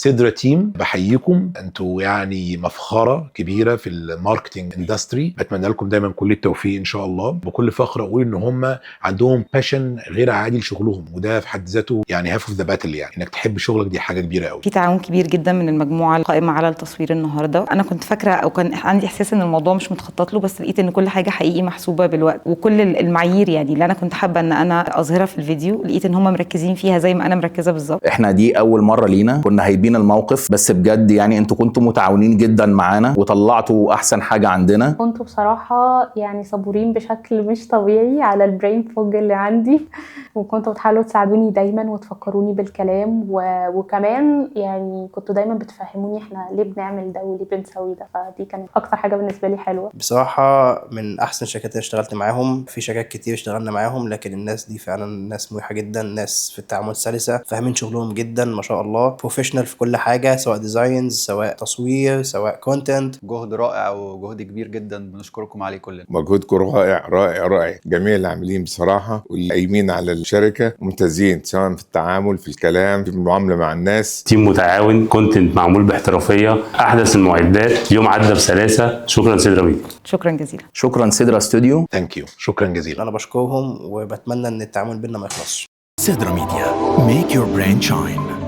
سيدرا تيم بحييكم، انتوا يعني مفخره كبيره في الماركتنج اندستري. بتمنى لكم دايما كل التوفيق ان شاء الله. بكل فخر اقول ان هم عندهم باشن غير عادي لشغلهم، وده في حد ذاته يعني هاف اوف ذا باتل. يعني انك تحب شغلك دي حاجه كبيره قوي. في تعاون كبير جدا من المجموعه القائمه على التصوير النهارده. انا كنت فاكره او كان عندي احساس ان الموضوع مش متخطط له، بس لقيت ان كل حاجه حقيقي محسوبه بالوقت، وكل المعايير يعني اللي انا كنت حابه ان انا اظهرها في الفيديو لقيت ان هم مركزين فيها زي ما انا مركزه بالظبط. احنا دي اول مره لينا، كنا هايبين الموقف، بس بجد يعني انتوا كنتوا متعاونين جدا معانا وطلعتوا احسن حاجه عندنا. كنتوا بصراحه يعني صبورين بشكل مش طبيعي على البرين فوج اللي عندي، وكنتوا بتحاولوا تساعدوني دايما وتفكروني بالكلام وكمان يعني كنتوا دايما بتفهموني احنا ليه بنعمل ده وليه بنسوي ده، فدي كانت اكتر حاجه بالنسبه لي حلوه. بصراحه من احسن الشركات اللي اشتغلت معاهم. في شركات كتير اشتغلنا معاهم، لكن الناس دي فعلا ناس مريحه جدا، ناس في التعامل سلسه، فاهمين شغلهم جدا ما شاء الله، بروفيشنال في كل حاجه، سواء ديزاينز سواء تصوير سواء كونتنت. جهد رائع وجهد كبير جدا بنشكركم عليه كلنا. مجهودكم رائع رائع رائع. جميع العاملين بصراحه واللي قايمين على الشركه ممتازين، سواء في التعامل في الكلام في المعامله مع الناس. تيم متعاون، كونتنت معمول باحترافيه، احدث المعدات، يوم عدى بسلاسه. شكرا سيدرا ميديا. شكرا جزيلا. شكرا سيدرا استوديو. ثانك يو، شكرا جزيلا. انا بشكرهم وبتمنى ان التعامل بينا ما يخلصش. سيدرا ميديا. Make your brand shine.